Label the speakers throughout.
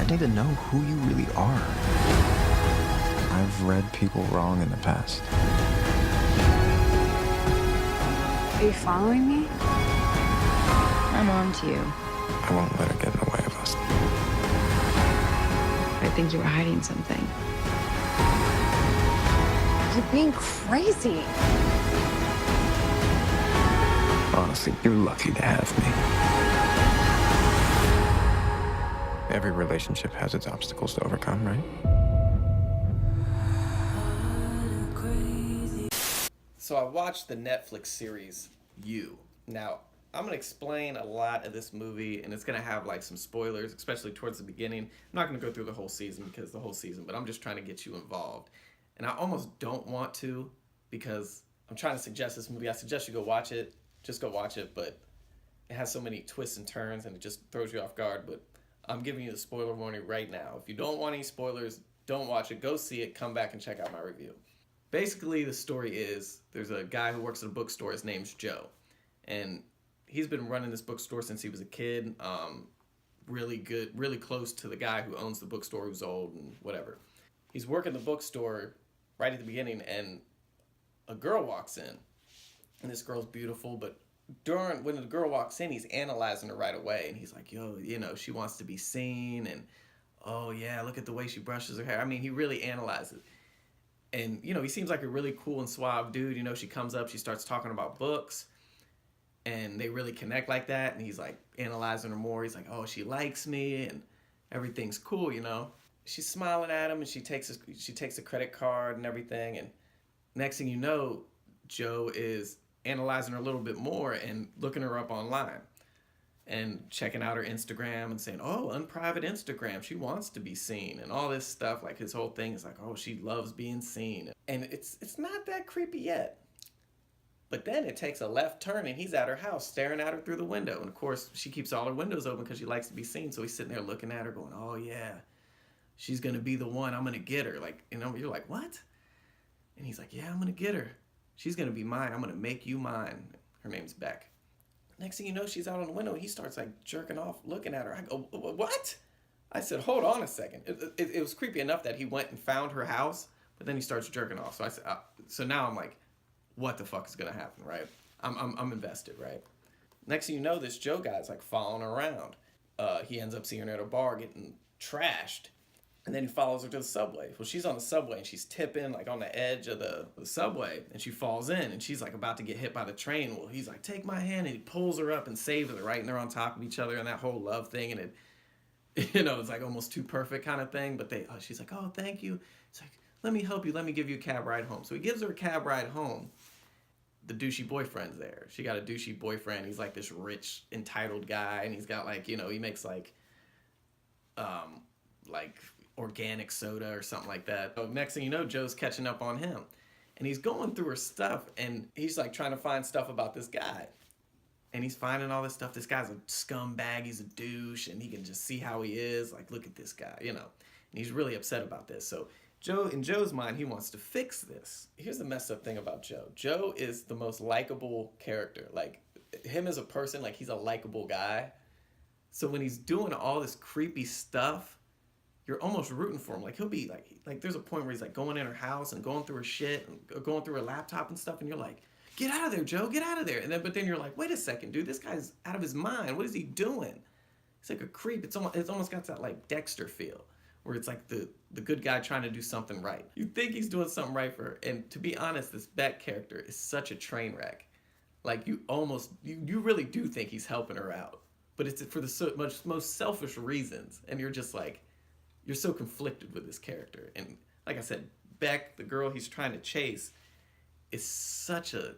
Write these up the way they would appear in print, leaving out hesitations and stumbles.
Speaker 1: I need to know who you really are. I've read people wrong in the past.
Speaker 2: Are you following me?
Speaker 3: I'm on to you.
Speaker 1: I won't let her get in the way of us.
Speaker 3: I think you were hiding something.
Speaker 2: You're being crazy.
Speaker 1: Honestly, you're lucky to have me. Every relationship has its obstacles to overcome, right?
Speaker 4: So I watched the Netflix series You. Now, I'm going to explain a lot of this movie, and it's going to have like some spoilers, especially towards the beginning. I'm not going to go through the whole season but I'm just trying to get you involved. And I almost don't want to because I'm trying to suggest this movie. I suggest you go watch it. Just go watch it, but it has so many twists and turns and it just throws you off guard. But I'm giving you the spoiler warning right now. If you don't want any spoilers, don't watch it. Go see it. Come back and check out my review. Basically, the story is there's a guy who works at a bookstore. His name's Joe. And he's been running this bookstore since he was a kid. Really good, really close to the guy who owns the bookstore who's old and whatever. He's working the bookstore right at the beginning, and a girl walks in. And this girl's beautiful, but when the girl walks in, he's analyzing her right away. And he's like, yo, she wants to be seen. And, oh, yeah, look at the way she brushes her hair. I mean, he really analyzes it. And, he seems like a really cool and suave dude. She comes up, she starts talking about books, and they really connect like that. And he's, like, analyzing her more. He's like, oh, she likes me, and everything's cool, She's smiling at him, and she takes a credit card and everything. And next thing you know, Joe is analyzing her a little bit more and looking her up online and checking out her Instagram and saying, oh, unprivate Instagram, she wants to be seen, and all this stuff. Like, his whole thing is like, oh, she loves being seen. And it's not that creepy yet. But then it takes a left turn, and he's at her house staring at her through the window. And of course, she keeps all her windows open because she likes to be seen. So he's sitting there looking at her going, oh yeah, she's going to be the one. I'm going to get her. Like, you're like, what? And he's like, yeah, I'm going to get her. She's going to be mine. I'm going to make you mine. Her name's Beck. Next thing you know, she's out on the window. He starts like jerking off, looking at her. I go, what? I said, hold on a second. It was creepy enough that he went and found her house, but then he starts jerking off. So I said, so now I'm like, what the fuck is going to happen, right? I'm invested, right? Next thing you know, this Joe guy's like following her around. He ends up seeing her at a bar getting trashed. And then he follows her to the subway. Well, she's on the subway, and she's tipping, like, on the edge of the subway. And she falls in, and she's, like, about to get hit by the train. Well, he's like, take my hand. And he pulls her up and saves her, right? And they're on top of each other and that whole love thing. And it, it's, like, almost too perfect kind of thing. But she's like, oh, thank you. It's like, let me help you. Let me give you a cab ride home. So he gives her a cab ride home. The douchey boyfriend's there. She got a douchey boyfriend. He's, like, this rich, entitled guy. And he's got, like, he makes, like organic soda or something like that. So next thing you know, Joe's catching up on him, and he's going through her stuff, and he's like trying to find stuff about this guy, and he's finding all this stuff. This guy's a scumbag, he's a douche, and he can just see how he is. Like, look at this guy, and he's really upset about this. So in Joe's mind, he wants to fix this. Here's the messed up thing about Joe. Joe is the most likable character. Like, him as a person, like, he's a likable guy. So when he's doing all this creepy stuff, you're almost rooting for him. Like, he'll be like there's a point where he's like going in her house and going through her shit and going through her laptop and stuff, and you're like, get out of there, Joe, get out of there. But then you're like, wait a second, dude, this guy's out of his mind. What is he doing? He's like a creep. It's almost got that like Dexter feel, where it's like the good guy trying to do something right. You think he's doing something right for her, and to be honest, this Beck character is such a train wreck. Like, you really do think he's helping her out, but it's for the most selfish reasons, and you're just like, you're so conflicted with this character. And like I said, Beck, the girl he's trying to chase, is such a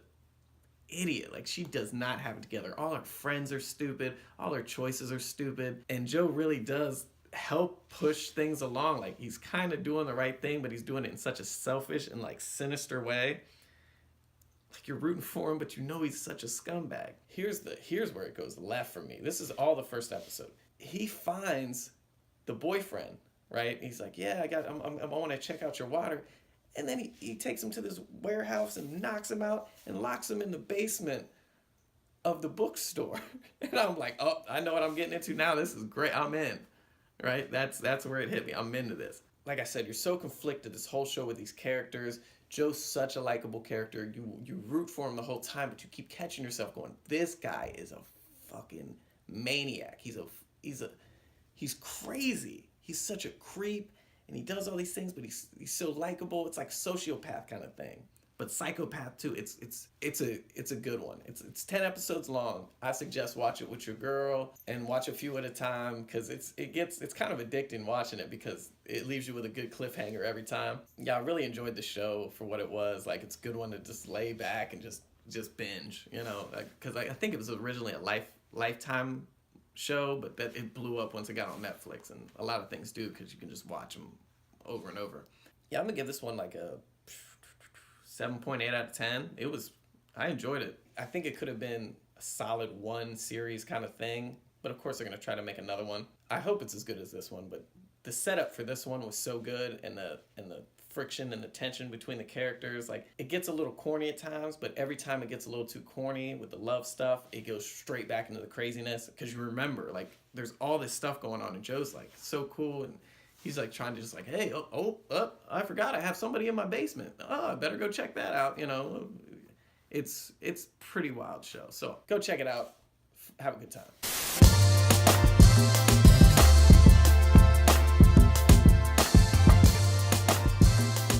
Speaker 4: idiot. Like, she does not have it together. All her friends are stupid. All her choices are stupid. And Joe really does help push things along. Like, he's kind of doing the right thing, but he's doing it in such a selfish and like sinister way. Like, you're rooting for him, but he's such a scumbag. Here's where it goes left for me. This is all the first episode. He finds the boyfriend, right? He's like, yeah, I want to check out your water. And then he takes him to this warehouse and knocks him out and locks him in the basement of the bookstore. And I'm like, oh, I know what I'm getting into now. This is great. I'm in. right? That's where it hit me. I'm into this. Like I said, you're so conflicted this whole show with these characters. Joe's such a likable character. You root for him the whole time, but you keep catching yourself going, this guy is a fucking maniac. He's crazy. He's such a creep, and he does all these things, but he's so likable. It's like sociopath kind of thing, but psychopath too. It's a good one. It's 10 episodes long. I suggest watch it with your girl and watch a few at a time, because it's kind of addicting watching it, because it leaves you with a good cliffhanger every time. Yeah, I really enjoyed the show for what it was. Like, it's a good one to just lay back and just binge, you know, because I think it was originally a Lifetime show, but that it blew up once it got on Netflix, and a lot of things do, because you can just watch them over and over. Yeah, I'm gonna give this one like a 7.8 out of 10. I enjoyed it. I think it could have been a solid one series kind of thing, but of course they're gonna try to make another one. I hope it's as good as this one, but the setup for this one was so good, and the friction and the tension between the characters. Like, it gets a little corny at times, but every time it gets a little too corny with the love stuff, it goes straight back into the craziness, because you remember, like, there's all this stuff going on, and Joe's like so cool, and he's like trying to just like, hey, I forgot I have somebody in my basement. Oh, I better go check that out. You know, it's pretty wild show. So go check it out. Have a good time.